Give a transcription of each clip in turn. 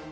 Some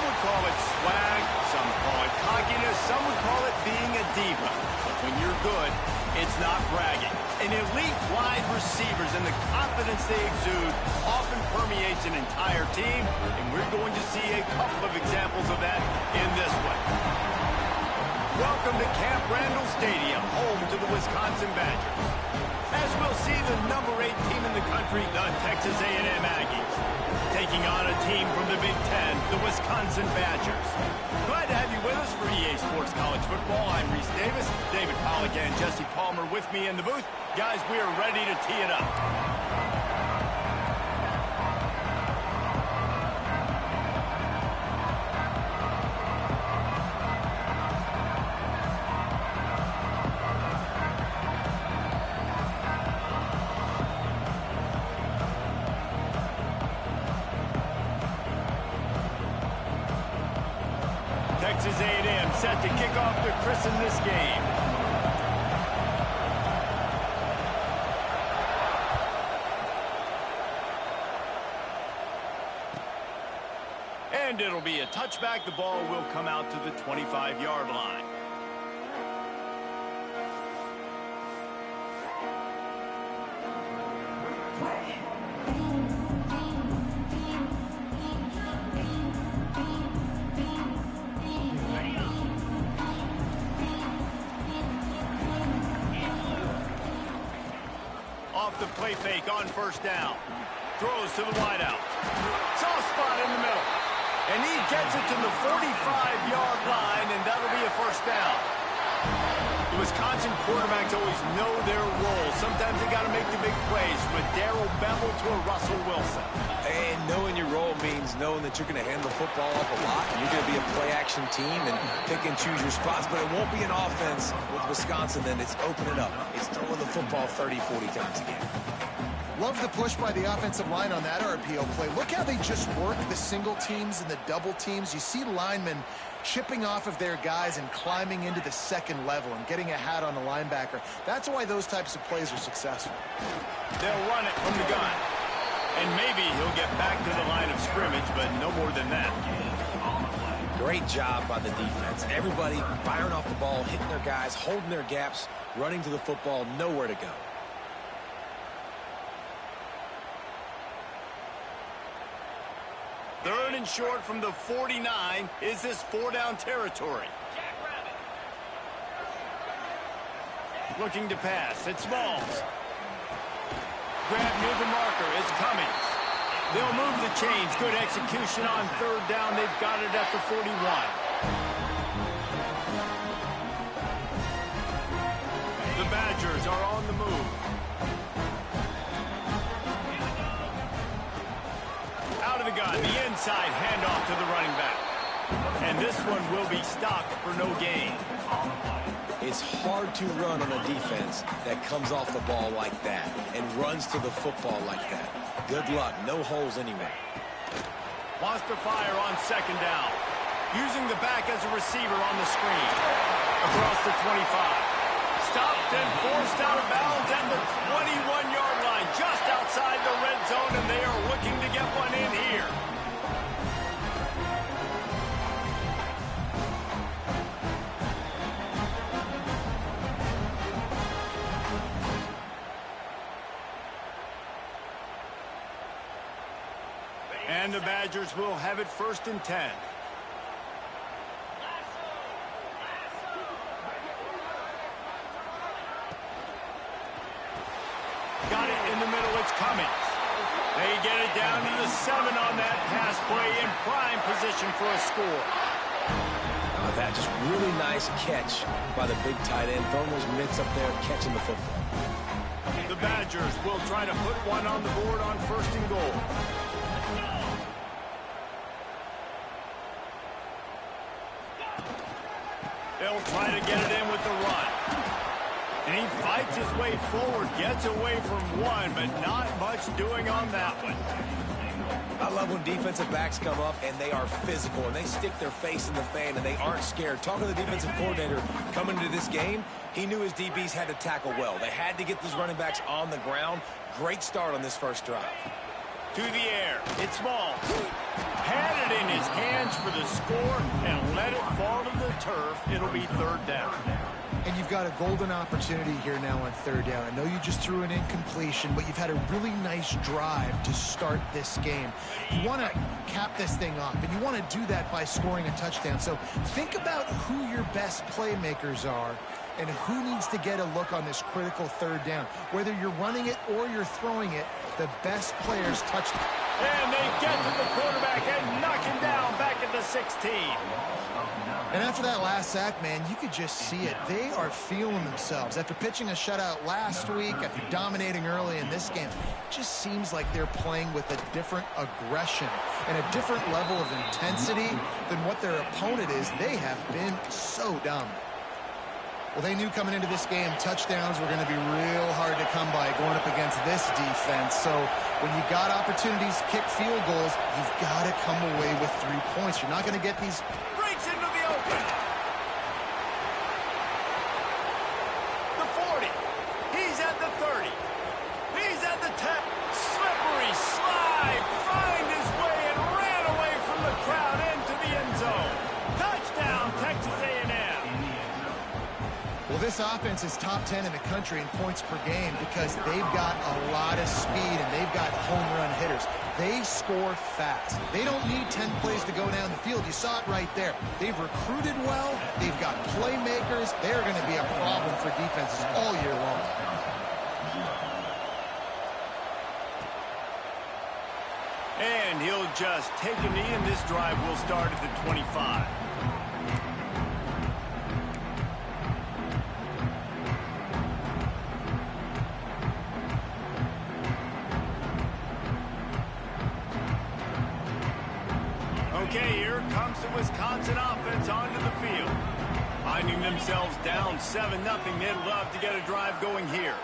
would call it swag, some call it cockiness, some would call it being a diva. But when you're good, it's not bragging. An elite wide receivers and the confidence they exude often permeates an entire team, and we're going to see a couple of examples of that in this one. Welcome to Camp Randall Stadium, home to the Wisconsin Badgers. As we'll see the number 8 team in the country, the Texas A&M Aggies, taking on a team from the Big Ten, the Wisconsin Badgers. Glad to have you with us for EA Sports College Football. I'm Reese Davis, David Pollack and Jesse Palmer with me in the booth. Guys, we are ready to tee it up. Texas A&M set to kick off to christen this game. And it'll be a touchback. The ball will come out to the 25-yard line. Off the play fake on first down. Throws to the wideout. Soft spot in the middle. And he gets it to the 45-yard line, and that'll be a first down. The Wisconsin quarterbacks always know their role. Sometimes they got to make the big plays, from a Darrell Bevel to a Russell Wilson. And knowing your role means knowing that you're going to hand the football off a lot, and you're going to be a play-action team and pick and choose your spots, but it won't be an offense with Wisconsin then. It's open it up. It's throwing the football 30, 40 times a game. Love the push by the offensive line on that RPO play. Look how they just work the single teams and the double teams. You see linemen chipping off of their guys and climbing into the second level and getting a hat on the linebacker. That's why those types of plays are successful. They'll run it from the gun. And maybe he'll get back to the line of scrimmage, but no more than that. Great job by the defense. Everybody firing off the ball, hitting their guys, holding their gaps, running to the football, nowhere to go. Third and short from the 49. Is this 4-down territory? Looking to pass. It's Smalls. Grab near the marker. It's Cummings. They'll move the chains. Good execution on third down. They've got it at the 41. The Badgers are on the move. Out of the gun, the inside handoff to the running back. And this one will be stopped for no gain. It's hard to run on a defense that comes off the ball like that and runs to the football like that. Good luck. No holes anywhere. Wants to fire on second down. Using the back as a receiver on the screen. Across the 25. Stopped and forced out of bounds at the 21-yard line. Just outside the red zone, and they are looking to get one in here. And the Badgers will have it 1st and 10. Got it in the middle. It's Cummings. They get it down to the 7 on that pass play in prime position for a score. That just really nice catch by the big tight end. Throwing those mitts up there, catching the football. The Badgers will try to put one on the board on 1st and goal. They'll try to get it in with the run. And he fights his way forward, gets away from one, but not much doing on that one. I love when defensive backs come up and they are physical and they stick their face in the fan and they aren't scared. Talking to the defensive coordinator coming into this game, he knew his DBs had to tackle well. They had to get these running backs on the ground. Great start on this first drive. To the air, it's Smalls. Had it in his hands for the score and let it fall to the turf. It'll be third down. And you've got a golden opportunity here now on third down. I know you just threw an incompletion, but you've had a really nice drive to start this game. You want to cap this thing off, and you want to do that by scoring a touchdown. So think about who your best playmakers are and who needs to get a look on this critical third down. Whether you're running it or you're throwing it, the best players touch it. And they get to the quarterback and knock him down back at the 16. And after that last sack, man, you could just see it. They are feeling themselves. After pitching a shutout last week, after dominating early in this game, it just seems like they're playing with a different aggression and a different level of intensity than what their opponent is. They have been so dominant. Well, they knew coming into this game, touchdowns were going to be real hard to come by going up against this defense. So when you got opportunities to kick field goals, you've got to come away with 3 points. You're not going to get these. Breaks into the open. The 40. He's at the 30. He's at the 10. Slippery slide. Find his way and ran away from the crowd into the end zone. Touchdown, Texas A&M. Well, this offense is top 10 in the country in points per game because they've got a lot of speed and they've got home run hitters. They score fast. They don't need 10 plays to go down the field. You saw it right there. They've recruited well. They've got playmakers. They're going to be a problem for defenses all year long. And he'll just take a knee, and this drive will start at the 25. Okay, here comes the Wisconsin offense onto the field. Finding themselves down 7-0, they'd love to get a drive going here.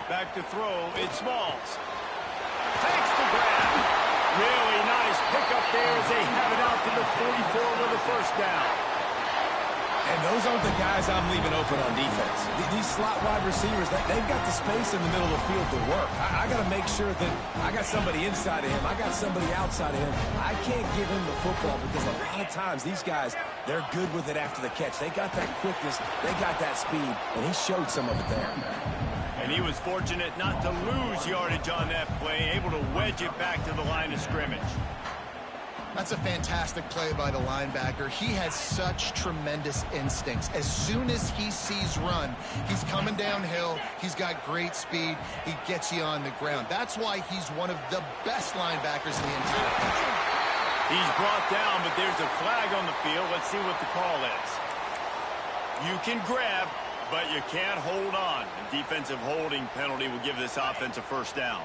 Back to throw, it's Smalls. Takes the grab. Really nice pickup there as they have it out to the 44 with a first down. And those aren't the guys I'm leaving open on defense. These slot wide receivers, they've got the space in the middle of the field to work. I got to make sure that I got somebody inside of him. I got somebody outside of him. I can't give him the football because a lot of times these guys, they're good with it after the catch. They got that quickness. They got that speed, and he showed some of it there. And he was fortunate not to lose yardage on that play, able to wedge it back to the line of scrimmage. That's a fantastic play by the linebacker. He has such tremendous instincts. As soon as he sees run, he's coming downhill. He's got great speed. He gets you on the ground. That's why he's one of the best linebackers in the entire country. He's brought down, but there's a flag on the field. Let's see what the call is. You can grab, but you can't hold on. A defensive holding penalty will give this offense a first down.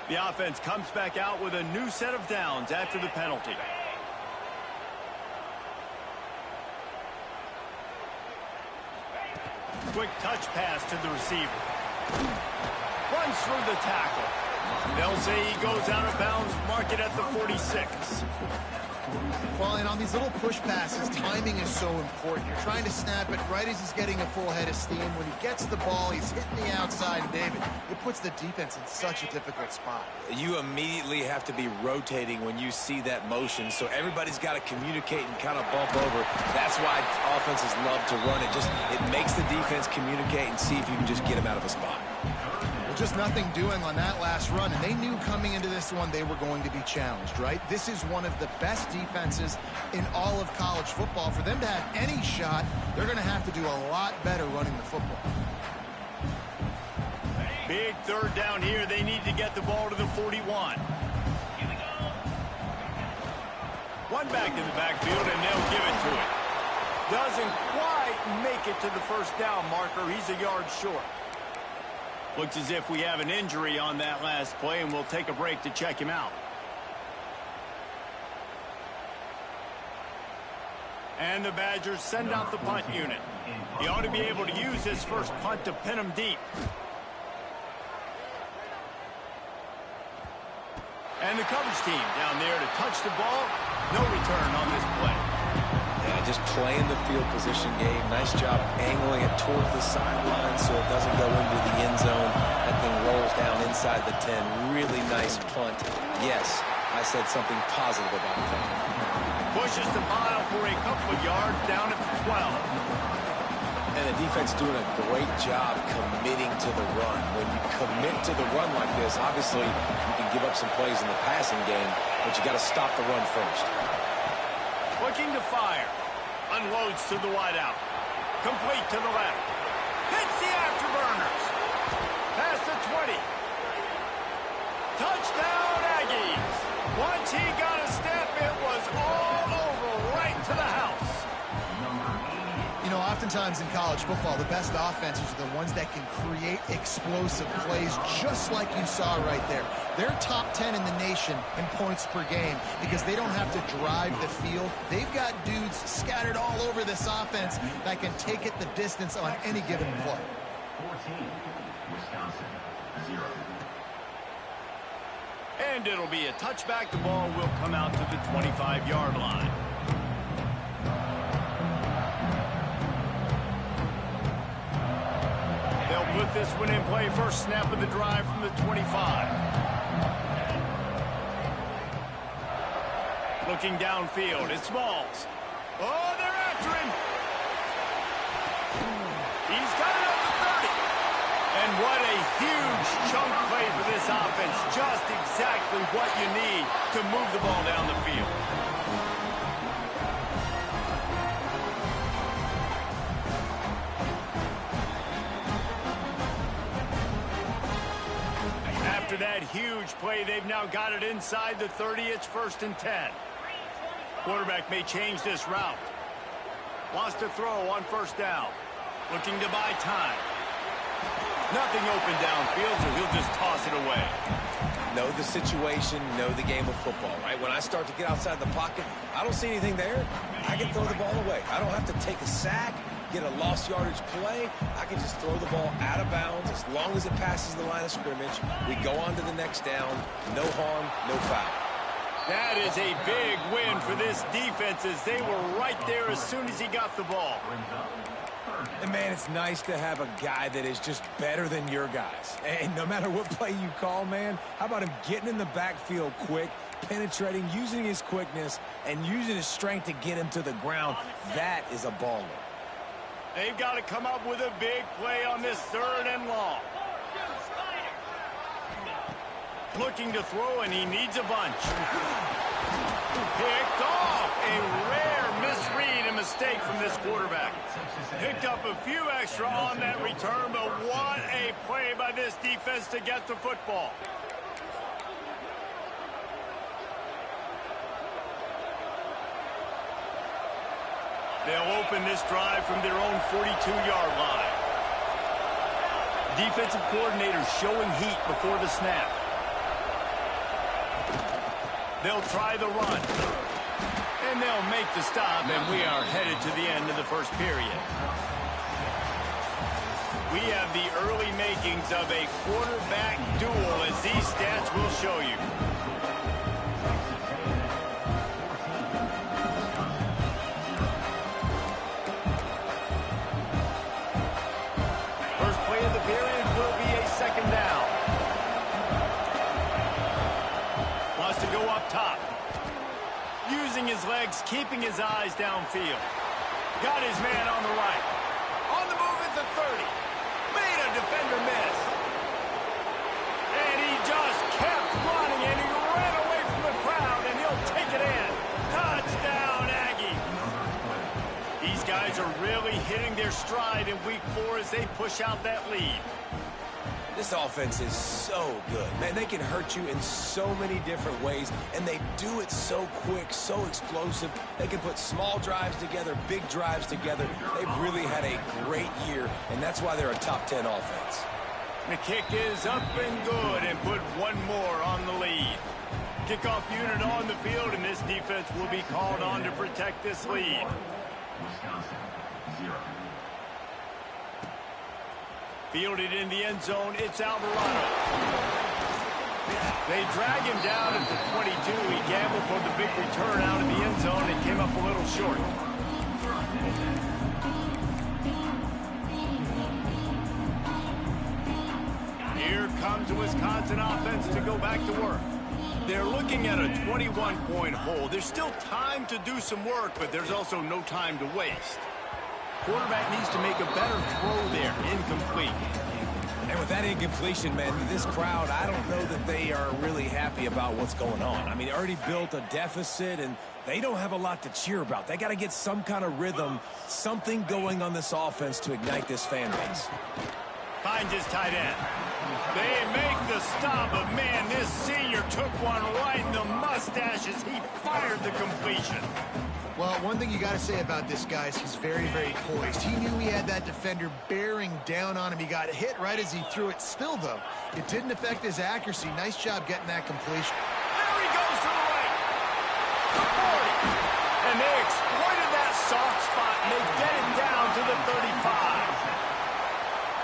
The offense comes back out with a new set of downs after the penalty. Quick touch pass to the receiver. Runs through the tackle. They'll say he goes out of bounds, mark it at the 46. Well, and on these little push passes, timing is so important. You're trying to snap it right as he's getting a full head of steam. When he gets the ball, he's hitting the outside, and David, it puts the defense in such a difficult spot. You immediately have to be rotating when you see that motion, so everybody's got to communicate and kind of bump over. That's why offenses love to run it. It makes the defense communicate and see if you can just get him out of a spot. Just nothing doing on that last run, and they knew coming into this one they were going to be challenged, right? This is one of the best defenses in all of college football. For them to have any shot, they're going to have to do a lot better running the football. Big third down here. They need to get the ball to the 41. One back in the backfield, and they'll give it to him. Doesn't quite make it to the first down marker. He's a yard short. Looks as if we have an injury on that last play, and we'll take a break to check him out. And the Badgers send out the punt unit. He ought to be able to use his first punt to pin him deep. And the coverage team down there to touch the ball. No return on this play. Yeah, just playing the field position game. Nice job angling it towards the sideline so it doesn't go into the end zone. That thing rolls down inside the 10. Really nice punt. Yes, I said something positive about that. Pushes the pile for a couple of yards down at the 12. And the defense doing a great job committing to the run. When you commit to the run like this, obviously you can give up some plays in the passing game, but you got to stop the run first. Looking to fire. Unloads to the wideout. Complete to the left. Hits the afterburners. Past the 20. Touchdown Aggies. Once he got a step, it was all over right to the house. You know, oftentimes in college football, the best offenses are the ones that can create explosive plays, just like you saw right there. They're top 10 in the nation in points per game because they don't have to drive the field. They've got dudes scattered all over this offense that can take it the distance on any given play. 14, Wisconsin, 0. And it'll be a touchback. The ball will come out to the 25-yard line. They'll put this one in play. First snap of the drive from the 25. Looking downfield, it's Smalls. Oh, they're after him. He's got it up to 30. And what a huge chunk play for this offense. Just exactly what you need to move the ball down the field. After that huge play, they've now got it inside the 30. It's 1st and 10. Quarterback may change this route. Wants to throw on 1st down. Looking to buy time. Nothing open downfield, so he'll just toss it away. Know the situation, know the game of football, right? When I start to get outside the pocket, I don't see anything there. I can throw the ball away. I don't have to take a sack, get a lost yardage play. I can just throw the ball out of bounds as long as it passes the line of scrimmage. We go on to the next down. No harm, no foul. That is a big win for this defense as they were right there as soon as he got the ball. And, man, it's nice to have a guy that is just better than your guys. And no matter what play you call, man, how about him getting in the backfield quick, penetrating, using his quickness, and using his strength to get him to the ground? That is a baller. They've got to come up with a big play on this 3rd and long. Looking to throw, and he needs a bunch. Picked off. A rare misread and mistake from this quarterback. Picked up a few extra on that return, but what a play by this defense to get the football. They'll open this drive from their own 42-yard line. Defensive coordinator showing heat before the snap. They'll try the run. And they'll make the stop, and we are headed to the end of the first period. We have the early makings of a quarterback duel, as these stats will show you. First play of the period will be a 2nd down. Wants to go up top. Using his legs, keeping his eyes downfield. Got his man on the right. On the move at the 30. Made a defender miss. And he just kept running, and he ran away from the crowd, and he'll take it in. Touchdown, Aggie. These guys are really hitting their stride in week 4 as they push out that lead. This offense is so good. Man, they can hurt you in so many different ways, and they do it so quick, so explosive. They can put small drives together, big drives together. They've really had a great year, and that's why they're a top 10 offense. The kick is up and good, and put one more on the lead. Kickoff unit on the field, and this defense will be called on to protect this lead. Wisconsin, 0. Fielded in the end zone, it's Alvarado. They drag him down at the 22. He gambled for the big return out of the end zone and came up a little short. Here comes the Wisconsin offense to go back to work. They're looking at a 21-point hole. There's still time to do some work, but there's also no time to waste. Quarterback needs to make a better throw there. Incomplete. And with that incompletion, man, this crowd, I don't know that they are really happy about what's going on. I mean, they already built a deficit, and they don't have a lot to cheer about. They got to get some kind of rhythm, something going on this offense to ignite this fan base. Finds his tight end. They make the stop, but man, this senior took one right in the mustache as he fired the completion. Well, one thing you got to say about this guy is he's very, very poised. He knew he had that defender bearing down on him. He got hit right as he threw it. Still, though, it didn't affect his accuracy. Nice job getting that completion. There he goes to the right. 40. And they exploited that soft spot, and they get it down to the 35.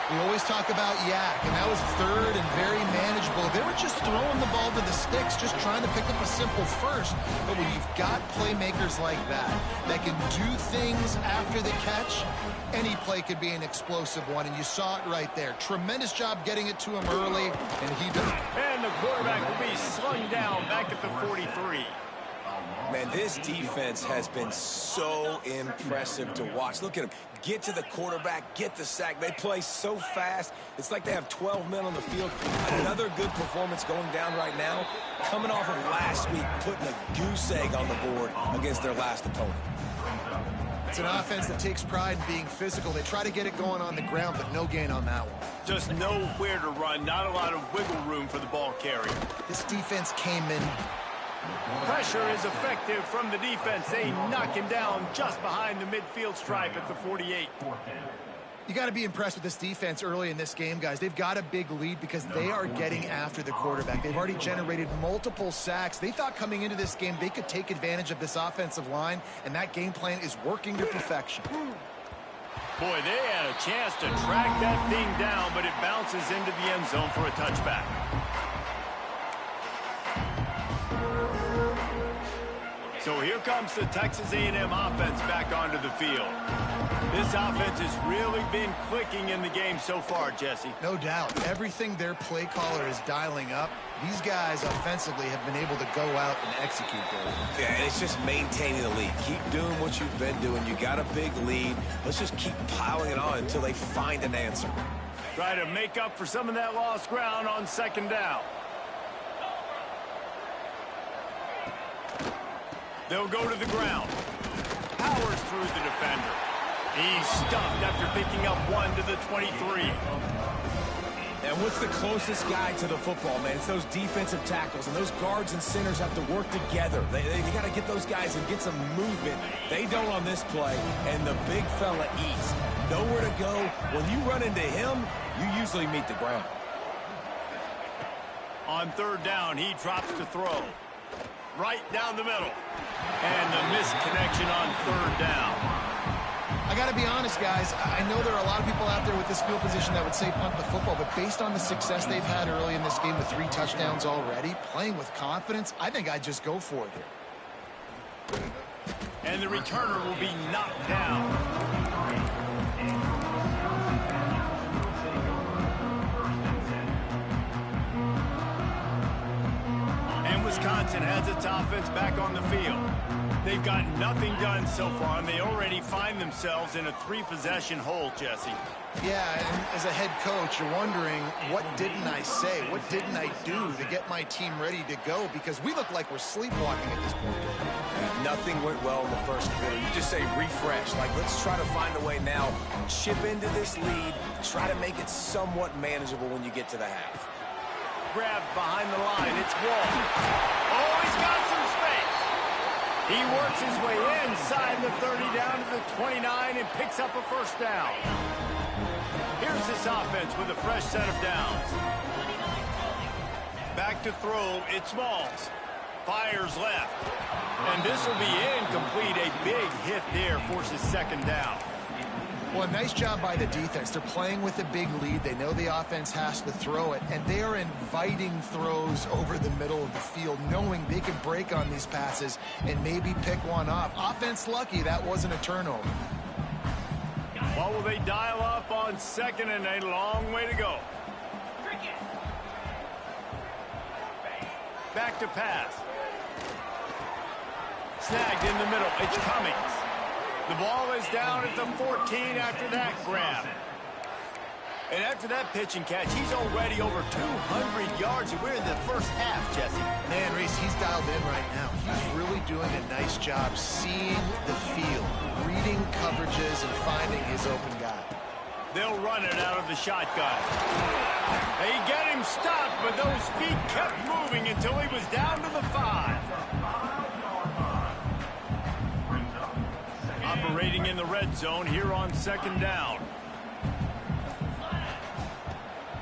We always talk about yak, and that was third and very manageable. They were just throwing the ball to the sticks, just trying to pick up a simple first. But when you've got playmakers like that can do things after the catch, any play could be an explosive one, and you saw it right there. Tremendous job getting it to him early, and he did it. And the quarterback will be slung down back at the 43. Man, this defense has been so impressive to watch. Look at them. Get to the quarterback, get the sack. They play so fast. It's like they have 12 men on the field. Another good performance going down right now. Coming off of last week, putting a goose egg on the board against their last opponent. It's an offense that takes pride in being physical. They try to get it going on the ground, but no gain on that one. Just nowhere to run. Not a lot of wiggle room for the ball carrier. This defense came in. Pressure is effective from the defense. They knock him down just behind the midfield stripe at the 48. You got to be impressed with this defense early in this game, guys. They've got a big lead because they are getting after the quarterback. They've already generated multiple sacks. They thought coming into this game they could take advantage of this offensive line, and that game plan is working to perfection. Boy, they had a chance to track that thing down, but it bounces into the end zone for a touchback. So here comes the Texas A&M offense back onto the field. This offense has really been clicking in the game so far, Jesse. No doubt. Everything their play caller is dialing up, these guys offensively have been able to go out and execute there. Yeah, and it's just maintaining the lead. Keep doing what you've been doing. You got a big lead. Let's just keep piling it on until they find an answer. Try to make up for some of that lost ground on second down. They'll go to the ground. Powers through the defender. He's stuffed after picking up one to the 23. And what's the closest guy to the football, man? It's those defensive tackles, and those guards and centers have to work together. They got to get those guys and get some movement. They don't on this play, and the big fella eats. Nowhere to go. When you run into him, you usually meet the ground. On third down, he drops to throw. Right down the middle. And the missed connection on third down. I got to be honest, guys. I know there are a lot of people out there with this field position that would say punt the football, but based on the success they've had early in this game with 3 touchdowns already, playing with confidence, I think I'd just go for it here. And the returner will be knocked down. Wisconsin has its offense back on the field. They've got nothing done so far, and they already find themselves in a 3-possession hole, Jesse. Yeah, and as a head coach, you're wondering, what didn't I say? What didn't I do to get my team ready to go? Because we look like we're sleepwalking at this point. Nothing went well in the first quarter. You just say refresh. Like, let's try to find a way now. Chip into this lead. Try to make it somewhat manageable when you get to the half. Grabbed behind the line. It's Wall. Oh, he's got some space. He works his way inside the 30 down to the 29 and picks up a first down. Here's this offense with a fresh set of downs. Back to throw. It's Smalls. Fires left. And this will be incomplete. A big hit there forces second down. Well, nice job by the defense. They're playing with a big lead. They know the offense has to throw it, and they are inviting throws over the middle of the field, knowing they can break on these passes and maybe pick one off. Offense lucky that wasn't a turnover. What will they dial up on second and a long way to go? Back to pass. Snagged in the middle. It's Cummings. The ball is down at the 14 after that grab. And after that pitch and catch, he's already over 200 yards, and we're in the first half, Jesse. Man, Reese, he's dialed in right now. He's really doing a nice job seeing the field, reading coverages, and finding his open guy. They'll run it out of the shotgun. They get him stopped, but those feet kept moving until he was down to the 5. Operating in the red zone here on second down.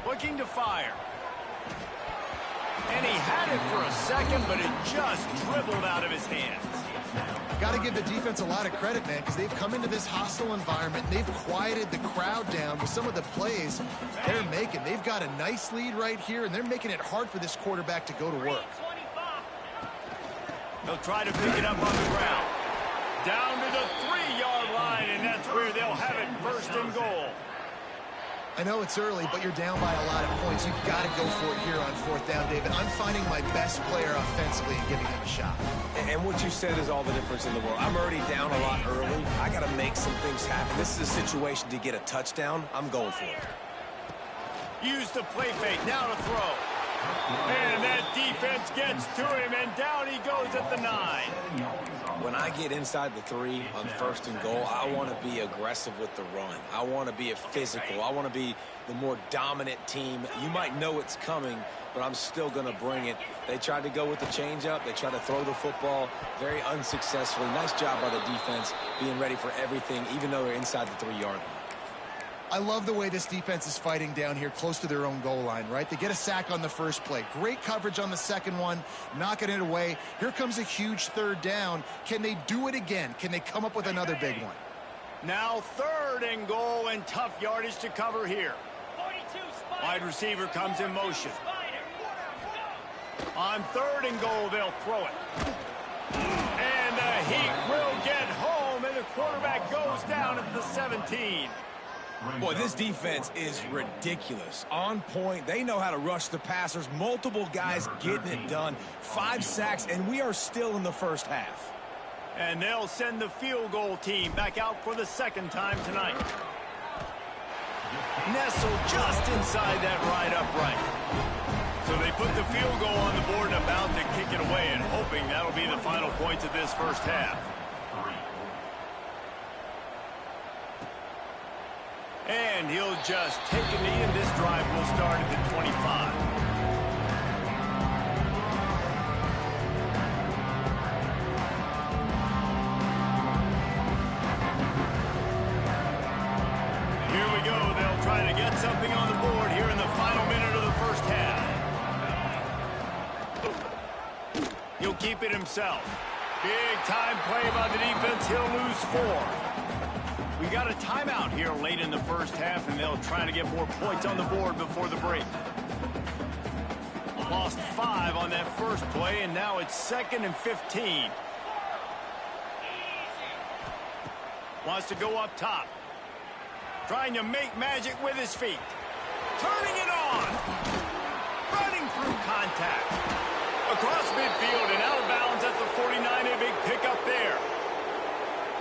Looking to fire. And he had it for a second, but it just dribbled out of his hands. Got to give the defense a lot of credit, man, because they've come into this hostile environment. And they've quieted the crowd down with some of the plays they're making. They've got a nice lead right here, and they're making it hard for this quarterback to go to work. They'll try to pick it up on the ground. Down to the 3-yard line, and that's where they'll have it, first and goal. I know it's early, but you're down by a lot of points. You've got to go for it here on fourth down, David. I'm finding my best player offensively and giving him a shot. And what you said is all the difference in the world. I'm already down a lot early. I got to make some things happen. This is a situation to get a touchdown. I'm going for it. Use the play fake. Now to throw. And that defense gets to him, and down he goes at the 9. When I get inside the 3 on first and goal, I want to be aggressive with the run. I want to be a physical. I want to be the more dominant team. You might know it's coming, but I'm still going to bring it. They tried to go with the changeup. They tried to throw the football very unsuccessfully. Nice job by the defense being ready for everything, even though they're inside the 3-yard line. I love the way this defense is fighting down here close to their own goal line, right? They get a sack on the first play. Great coverage on the second one, knocking it away. Here comes a huge third down. Can they do it again? Can they come up with another big one? Now third and goal, and tough yardage to cover here. Wide receiver comes in motion. On third and goal, they'll throw it. And the Heat will get home, and the quarterback goes down at the 17. Boy, this defense is ridiculous. On point. They know how to rush the passers. Multiple guys getting it done. 5 sacks, and we are still in the first half. And they'll send the field goal team back out for the second time tonight. Nestled just inside that right upright. So they put the field goal on the board and about to kick it away, and hoping that'll be the final points of this first half. And he'll just take a knee, and this drive will start at the 25. Here we go. They'll try to get something on the board here in the final minute of the first half. He'll keep it himself. Big time play by the defense. He'll lose 4. We got a timeout here late in the first half, and they'll try to get more points on the board before the break. Lost 5 on that first play, and now it's 2nd and 15. Wants to go up top. Trying to make magic with his feet. Turning it on. Running through contact. Across midfield and out of bounds at the 49. A big pickup there.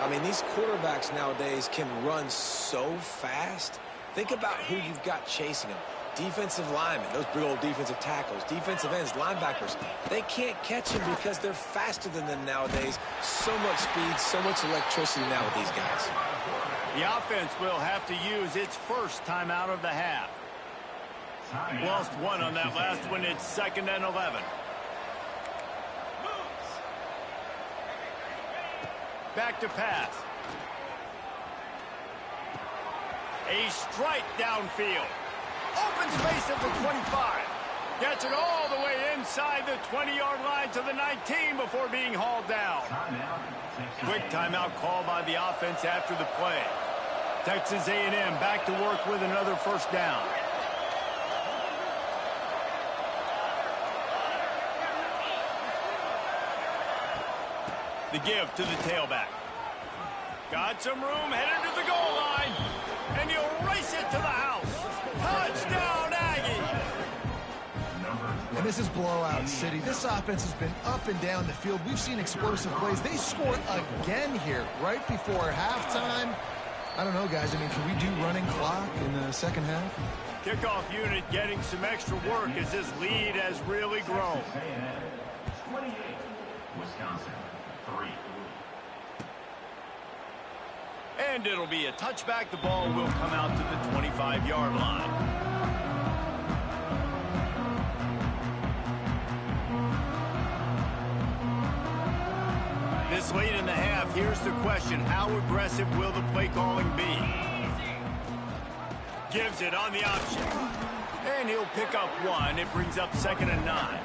I mean, these quarterbacks nowadays can run so fast. Think about who you've got chasing them. Defensive linemen, those big old defensive tackles, defensive ends, linebackers. They can't catch them because they're faster than them nowadays. So much speed, so much electricity now with these guys. The offense will have to use its first time out of the half. Lost 1 on that last one. It's 2nd and 11. Back to pass. A strike downfield. Open space at the 25. Gets it all the way inside the 20-yard line to the 19 before being hauled down. Quick timeout call by the offense after the play. Texas A&M back to work with another first down. The give to the tailback. Got some room, headed to the goal line, and he'll race it to the house. Touchdown, Aggie! And this is blowout city. This offense has been up and down the field. We've seen explosive plays. They scored again here right before halftime. I don't know, guys. I mean, can we do running clock in the second half? Kickoff unit getting some extra work as this lead has really grown. 28, Wisconsin, 3. And it'll be a touchback. The ball will come out to the 25-yard line. This late in the half, here's the question. How aggressive will the play calling be? Gives it on the option. And he'll pick up one. It brings up 2nd and 9.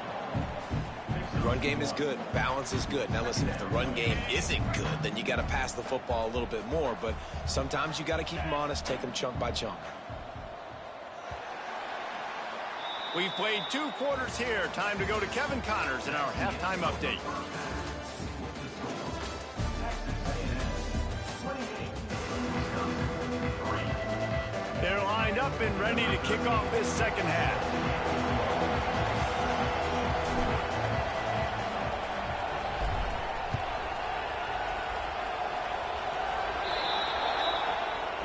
Run game is good. Balance is good. Now, listen, if the run game isn't good, then you got to pass the football a little bit more. But sometimes you got to keep them honest, take them chunk by chunk. We've played 2 quarters here. Time to go to Kevin Connors in our halftime update. They're lined up and ready to kick off this second half.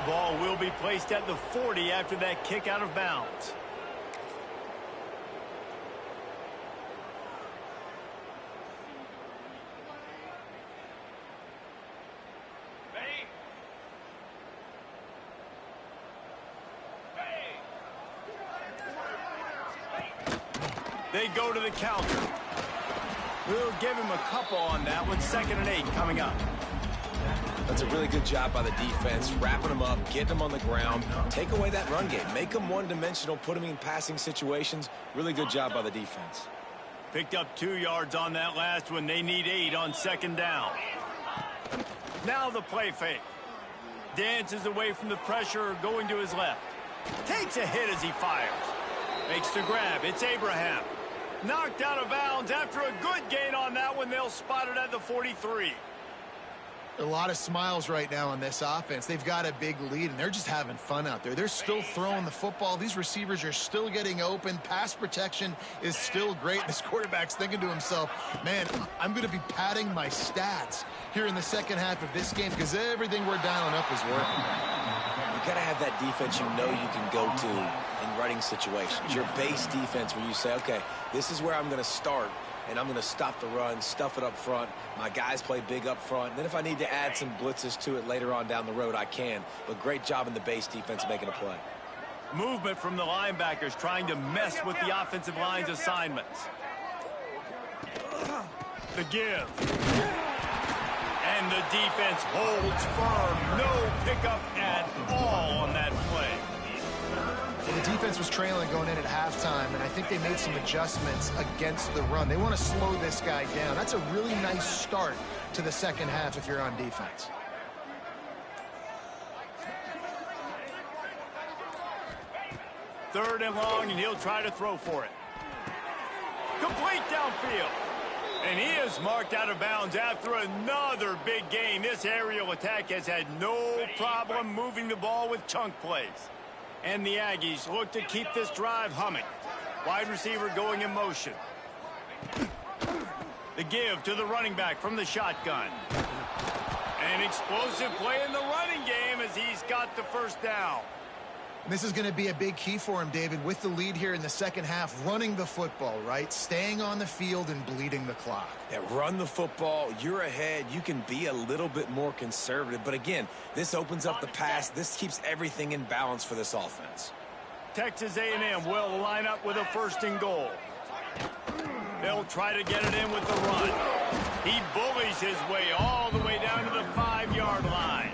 The ball will be placed at the 40 after that kick out of bounds. They go to the counter. We'll give him a couple on that with 2nd and 8 coming up. That's a really good job by the defense, wrapping them up, getting them on the ground, take away that run game, make them one-dimensional, put them in passing situations. Really good job by the defense. Picked up 2 yards on that last one. They need 8 on 2nd down. Now the play fake. Dances away from the pressure, going to his left. Takes a hit as he fires. Makes the grab. It's Abraham. Knocked out of bounds after a good gain on that one. They'll spot it at the 43. A lot of smiles right now on this offense. They've got a big lead, and they're just having fun out there. They're still throwing the football. These receivers are still getting open. Pass protection is still great. This quarterback's thinking to himself, man, I'm going to be padding my stats here in the second half of this game because everything we're dialing up is working. You got to have that defense you know you can go to in running situations. Your base defense where you say, okay, this is where I'm going to start, and I'm going to stop the run, stuff it up front. My guys play big up front. And then if I need to add some blitzes to it later on down the road, I can. But great job in the base defense making a play. Movement from the linebackers trying to mess with the offensive line's assignments. The give. And the defense holds firm. No pickup at all on that play. Well, the defense was trailing going in at halftime, and I think they made some adjustments against the run. They want to slow this guy down. That's a really nice start to the second half if you're on defense. Third and long, and he'll try to throw for it. Complete downfield. And he is marked out of bounds after another big gain. This aerial attack has had no problem moving the ball with chunk plays. And the Aggies look to keep this drive humming. Wide receiver going in motion. The give to the running back from the shotgun. An explosive play in the running game as he's got the first down. This is going to be a big key for him, David, with the lead here in the second half, running the football, right? Staying on the field and bleeding the clock. Yeah, run the football. You're ahead. You can be a little bit more conservative. But again, this opens up the pass. This keeps everything in balance for this offense. Texas A&M will line up with a 1st and goal. They'll try to get it in with the run. He bullies his way all the way down to the 5-yard line.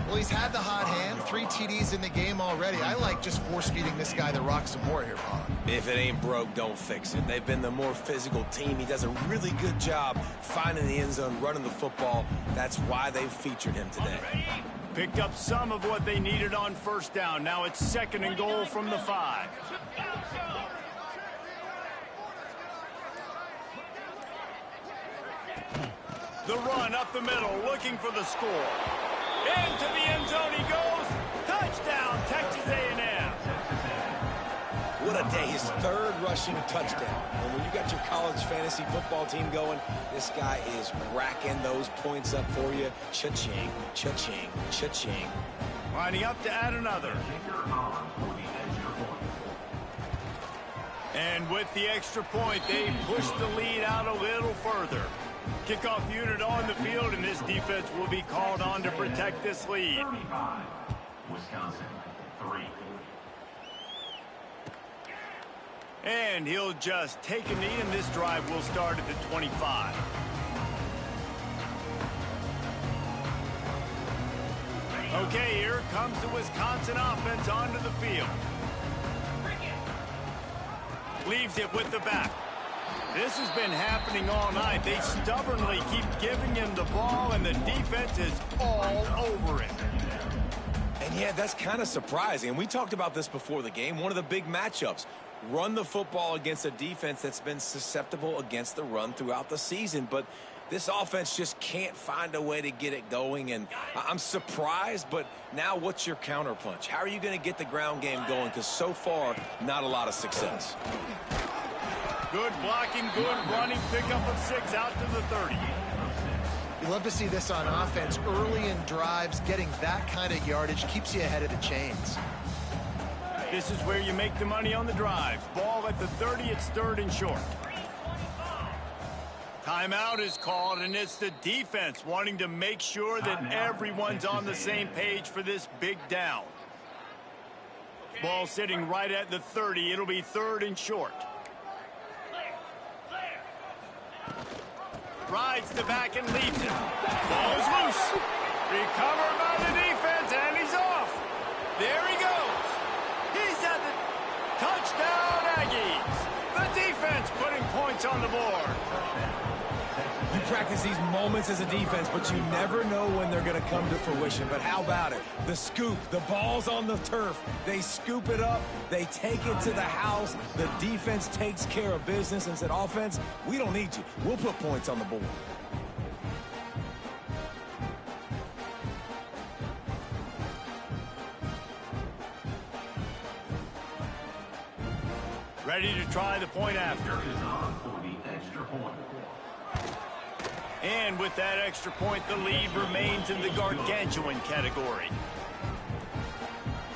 Well, Well, he's had the hot hand, 3 TDs in the game already. I like just force-feeding this guy the rock some more here, Bob. If it ain't broke, don't fix it. They've been the more physical team. He does a really good job finding the end zone, running the football. That's why they've featured him today. Picked up some of what they needed on first down. Now it's 2nd and goal from the 5. The run up the middle, looking for the score. Into the end zone he goes. Touchdown, Texas A&M. What a day. His 3rd rushing touchdown. And when you got your college fantasy football team going, this guy is racking those points up for you. Cha-ching, cha-ching, cha-ching. Lining up to add another. And with the extra point, they push the lead out a little further. Kickoff unit on the field, and this defense will be called on to protect this lead. 35, Wisconsin, 3. And he'll just take a knee, and this drive will start at the 25. Okay, here comes the Wisconsin offense onto the field. Leaves it with the back. This has been happening all night. They stubbornly keep giving him the ball, and the defense is all over it. And yeah, that's kind of surprising. And we talked about this before the game. One of the big matchups. Run the football against a defense that's been susceptible against the run throughout the season. But this offense just can't find a way to get it going. And I'm surprised, but now what's your counterpunch? How are you going to get the ground game going? Because so far, not a lot of success. Good blocking, good running, pickup of 6 out to the 30. You love to see this on offense. Early in drives, getting that kind of yardage keeps you ahead of the chains. This is where you make the money on the drive. Ball at the 30, it's 3rd and short. Timeout is called, and it's the defense wanting to make sure that everyone's on the same page for this big down. Ball sitting right at the 30. It'll be 3rd and short. Rides the back and leaves it. Ball is loose. Recovered by the defense, and he's off. There he goes. He's at the touchdown, Aggies. The defense putting points on the board. You practice these moments as a defense, but you never know when they're going to come to fruition. But how about it? The scoop, the ball's on the turf. They scoop it up. They take it to the house. The defense takes care of business and said, offense, we don't need you. We'll put points on the board. Ready to try the point after. Is on for the extra point. And with that extra point, the lead remains in the gargantuan category.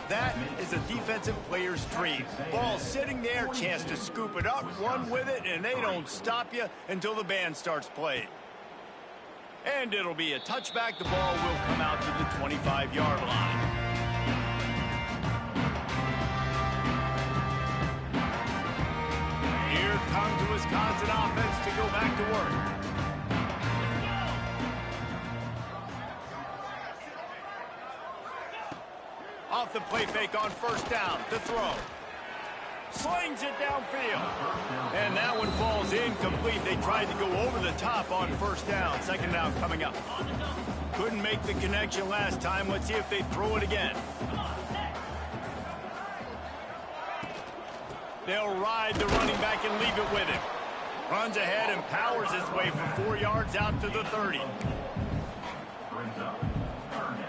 That is a defensive player's dream. Ball sitting there, chance to scoop it up, run with it, and they don't stop you until the band starts playing. And it'll be a touchback. The ball will come out to the 25-yard line. Here comes the Wisconsin offense to go back to work. Off the play fake on first down. The throw. Slings it downfield. And that one falls incomplete. They tried to go over the top on first down. 2nd down coming up. Couldn't make the connection last time. Let's see if they throw it again. They'll ride the running back and leave it with him. Runs ahead and powers his way for 4 yards out to the 30. Brings up 3rd down.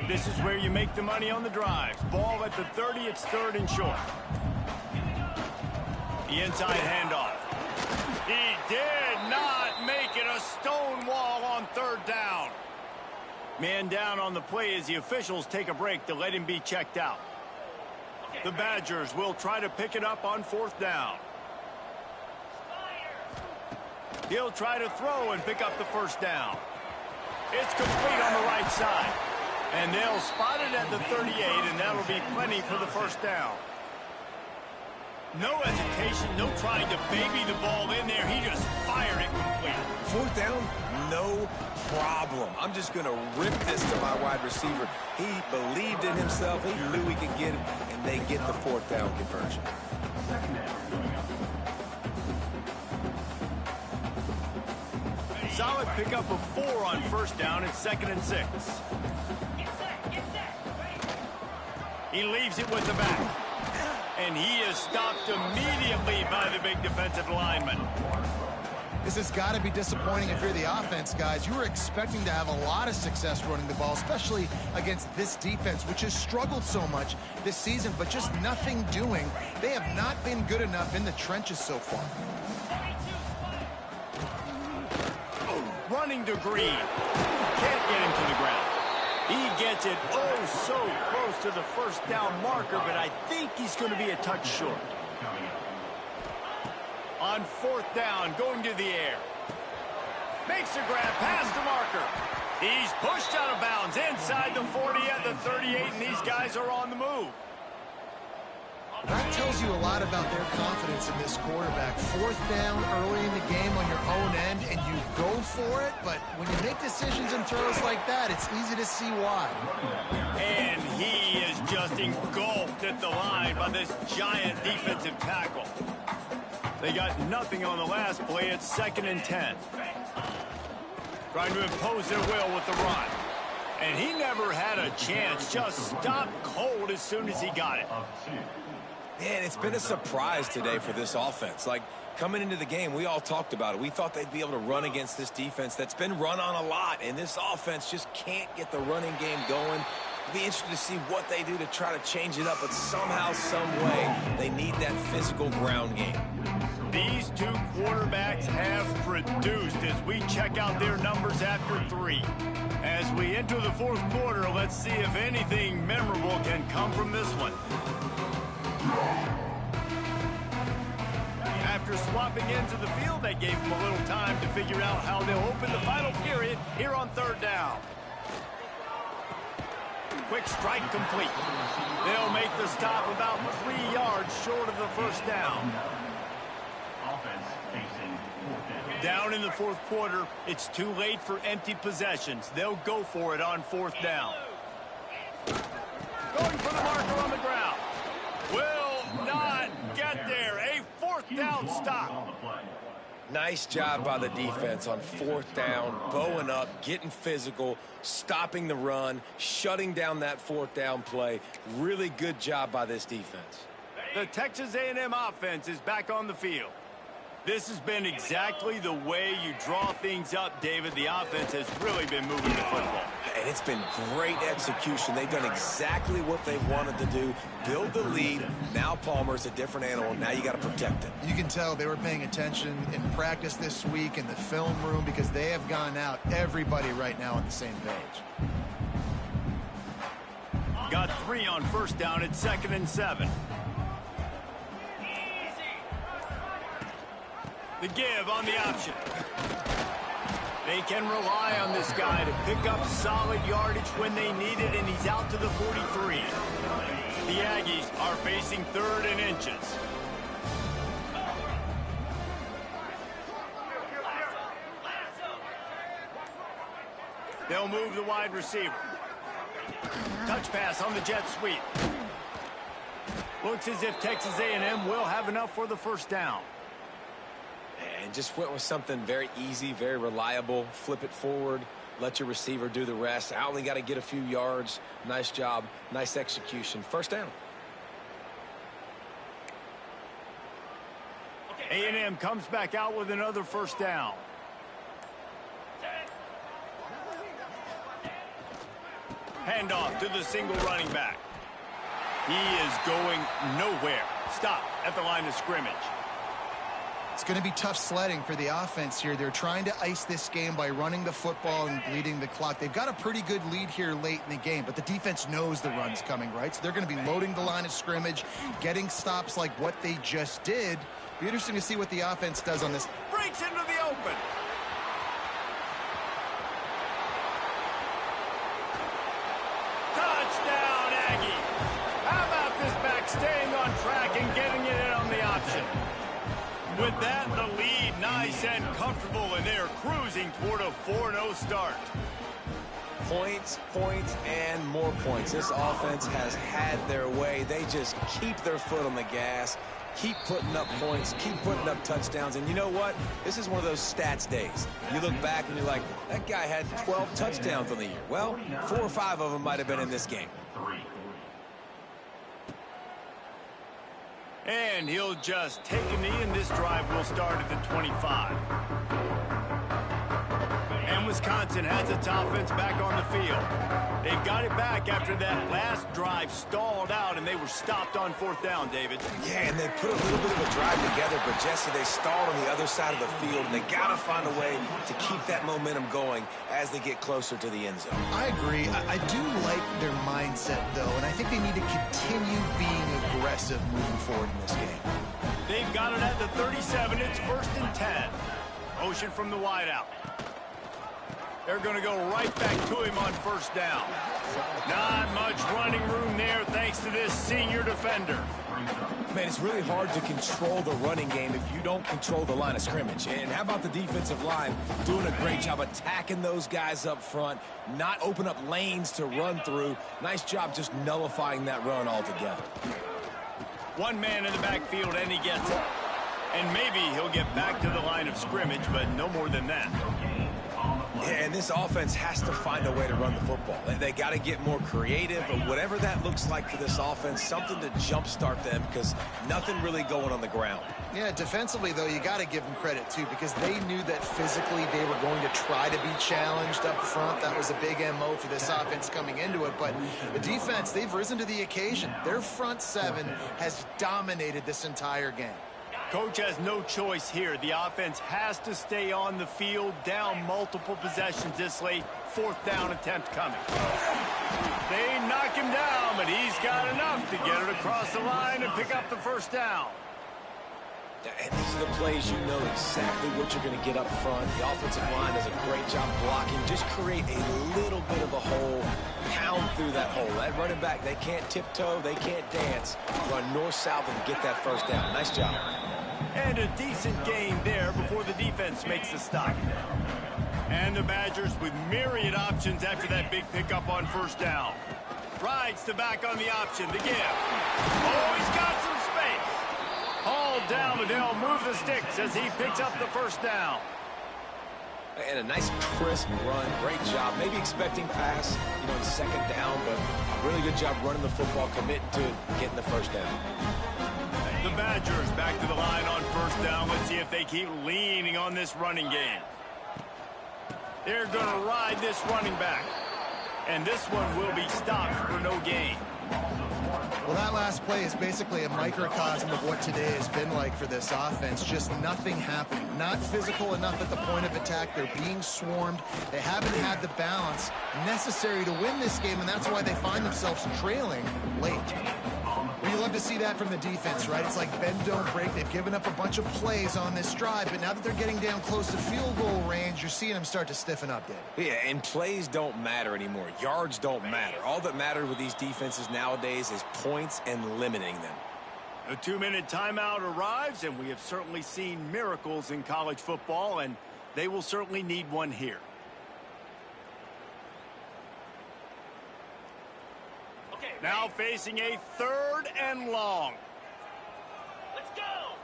This is where you make the money on the drives. Ball at the 30, it's 3rd and short. The inside handoff. He did not make it a stone wall on 3rd down. Man down on the play as the officials take a break to let him be checked out. The Badgers will try to pick it up on 4th down. He'll try to throw and pick up the 1st down. It's complete on the right side. And they'll spot it at the 38, and that'll be plenty for the first down. No hesitation, no trying to baby the ball in there. He just fired it complete. Fourth down, no problem. I'm just going to rip this to my wide receiver. He believed in himself. He knew he could get it, and they get the fourth down conversion. Solid pickup of 4 on first down. It's 2nd and 6. He leaves it with the back. And he is stopped immediately by the big defensive lineman. This has got to be disappointing if you're the offense, guys. You were expecting to have a lot of success running the ball, especially against this defense, which has struggled so much this season, but just nothing doing. They have not been good enough in the trenches so far. Running to Green. Can't get him to the ground. He gets it so close to the first down marker, but I think he's going to be a touch short. On fourth down, going to the air. Makes a grab past the marker. He's pushed out of bounds inside the 40 at the 38, and these guys are on the move. That tells you a lot about their confidence in this quarterback. Fourth down early in the game on your own end, and you go for it, but when you make decisions and throws like that, it's easy to see why. And he is just engulfed at the line by this giant defensive tackle. They got nothing on the last play. It's 2nd and 10. Trying to impose their will with the run. And he never had a chance. Just stopped cold as soon as he got it. Man, it's been a surprise today for this offense. Like, coming into the game, we all talked about it. We thought they'd be able to run against this defense that's been run on a lot, and this offense just can't get the running game going. It'll be interesting to see what they do to try to change it up, but somehow, some way, they need that physical ground game. These two quarterbacks have produced as we check out their numbers after 3. As we enter the fourth quarter, let's see if anything memorable can come from this one. After swapping into the field, that gave them a little time to figure out how they'll open the final period here on third down. Quick strike complete. They'll make the stop about 3 yards short of the first down. Down in the fourth quarter, it's too late for empty possessions. They'll go for it on fourth down. Going for the marker on the ground. Will not get there. A fourth down stop. Nice job by the defense on fourth down, bowing up, getting physical, stopping the run, shutting down that fourth down play. Really good job by this defense. The Texas A&M offense is back on the field. This has been exactly the way you draw things up, David. The offense has really been moving the football. And it's been great execution. They've done exactly what they wanted to do. Build the lead. Now Palmer's a different animal. Now you got to protect him. You can tell they were paying attention in practice this week in the film room because they have gone out, everybody right now on the same page. Got 3 on first down. It's 2nd and 7. The give on the option. They can rely on this guy to pick up solid yardage when they need it, and he's out to the 43. The Aggies are facing 3rd and inches. They'll move the wide receiver. Touch pass on the jet sweep. Looks as if Texas A&M will have enough for the first down. And just went with something very easy, very reliable. Flip it forward, let your receiver do the rest. I only got to get a few yards. Nice job, nice execution. First down. A&M comes back out with another first down. Handoff to the single running back. He is going nowhere. Stop at the line of scrimmage. It's going to be tough sledding for the offense here. They're trying to ice this game by running the football and bleeding the clock. They've got a pretty good lead here late in the game, but the defense knows the run's coming, right? So they're going to be loading the line of scrimmage, getting stops like what they just did. Be interesting to see what the offense does on this. Breaks into the open. and getting it in on the option. With that, the lead nice and comfortable, and they're cruising toward a 4-0 start. Points, points, and more points. This offense has had their way. They just keep their foot on the gas, keep putting up points, keep putting up touchdowns. And you know what? This is one of those stats days. You look back and you're like, that guy had 12 touchdowns on the year. Well, 4 or 5 of them might have been in this game. And he'll just take a knee, and this drive will start at the 25. And Wisconsin has its offense back on the field. They've got it back after that last drive stalled out, and they were stopped on 4th down, David. Yeah, and they put a little bit of a drive together, but Jesse, they stalled on the other side of the field, and they got to find a way to keep that momentum going as they get closer to the end zone. I agree. I do like their mindset, though, and I think they need to continue being aggressive moving forward in this game. They've got it at the 37. It's 1st and 10. Motion from the wideout. They're going to go right back to him on 1st down. Not much running room there thanks to this senior defender. Man, it's really hard to control the running game if you don't control the line of scrimmage. And how about the defensive line doing a great job attacking those guys up front, not open up lanes to run through. Nice job just nullifying that run altogether. One man in the backfield, and he gets it. And maybe he'll get back to the line of scrimmage, but no more than that. Yeah, and this offense has to find a way to run the football. They got to get more creative, or whatever that looks like for this offense, something to jumpstart them, because nothing really going on the ground. Yeah, defensively, though, you got to give them credit, too, because they knew that physically they were going to try to be challenged up front. That was a big MO for this offense coming into it. But the defense, they've risen to the occasion. Their front 7 has dominated this entire game. Coach has no choice here. The offense has to stay on the field, down multiple possessions this late. 4th down attempt coming. They knock him down, but he's got enough to get it across the line and pick up the 1st down. And these are the plays you know exactly what you're going to get up front. The offensive line does a great job blocking. Just create a little bit of a hole, pound through that hole. That running back, they can't tiptoe, they can't dance. Run north-south and get that 1st down. Nice job. And a decent gain there before the defense makes the stop. And the Badgers with myriad options after that big pickup on 1st down. Rides to back on the option, the give. Oh, he's got some space. Hauled down, but they'll move the sticks as he picks up the 1st down. And a nice crisp run. Great job. Maybe expecting pass, in 2nd down, but really good job running the football, committing to it, getting the 1st down. The Badgers back to the line on 1st down. Let's see if they keep leaning on this running game. They're going to ride this running back. And this one will be stopped for no gain. Well, that last play is basically a microcosm of what today has been like for this offense. Just nothing happening. Not physical enough at the point of attack. They're being swarmed. They haven't had the balance necessary to win this game, and that's why they find themselves trailing late. Well, you love to see that from the defense, right? It's like bend, don't break. They've given up a bunch of plays on this drive, but now that they're getting down close to field goal range, you're seeing them start to stiffen up, Dave. Yeah, and plays don't matter anymore. Yards don't matter. All that matters with these defenses nowadays is points and limiting them. The 2-minute timeout arrives, and we have certainly seen miracles in college football, and they will certainly need one here. Now facing a 3rd and long. Let's go.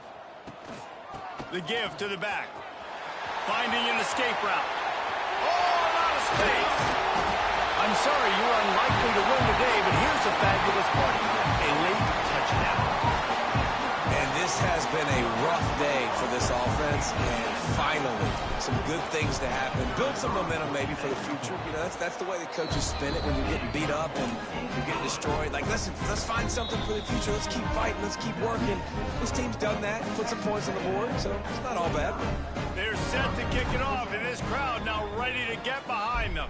The give to the back. Finding an escape route. Oh, a lot of space. I'm sorry, you're unlikely to win today, but here's a fabulous party. A late touchdown. And this has been a rough day for this offense, and finally, some good things to happen. Build some momentum maybe for the future. That's the way the coaches spin it when you're getting beat up and you're getting destroyed. Like, listen, let's find something for the future. Let's keep fighting. Let's keep working. This team's done that. Put some points on the board, so it's not all bad. They're set to kick it off, and this crowd now ready to get behind them.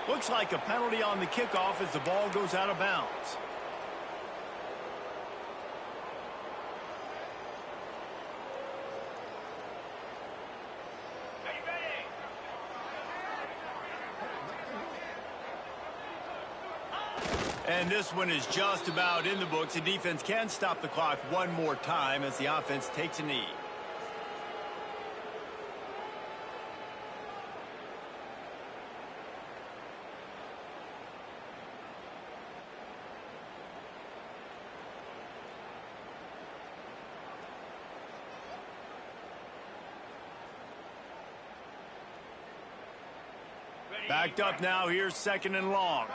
Looks like a penalty on the kickoff as the ball goes out of bounds. And this one is just about in the books. The defense can stop the clock one more time as the offense takes a knee. Backed up now. Here's 2nd and long.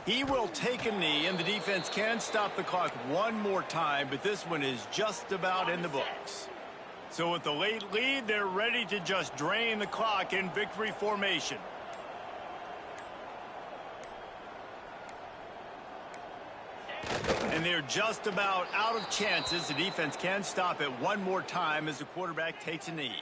He will take a knee, and the defense can stop the clock one more time, but this one is just about in the books. So with the late lead, they're ready to just drain the clock in victory formation. And they're just about out of chances. The defense can stop it one more time as the quarterback takes a knee.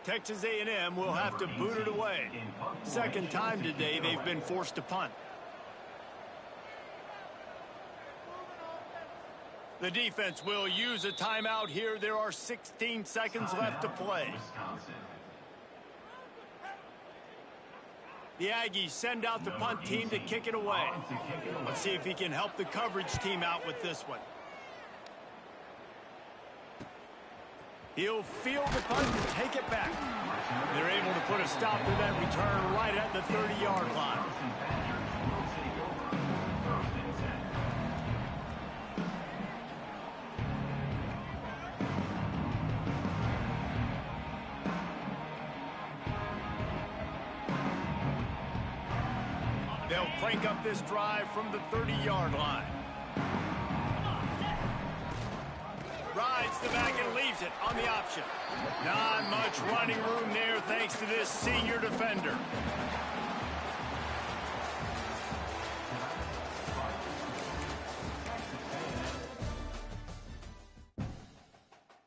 Texas A&M will have to boot it away. Second time today they've been forced to punt. The defense will use a timeout here. There are 16 seconds left to play. The Aggies send out the punt team to kick it away. Let's see if he can help the coverage team out with this one. He'll field the punt and take it back. They're able to put a stop to that return right at the 30-yard line. They'll crank up this drive from the 30-yard line. Rides the back and leaves it on the option. Not much running room there thanks to this senior defender.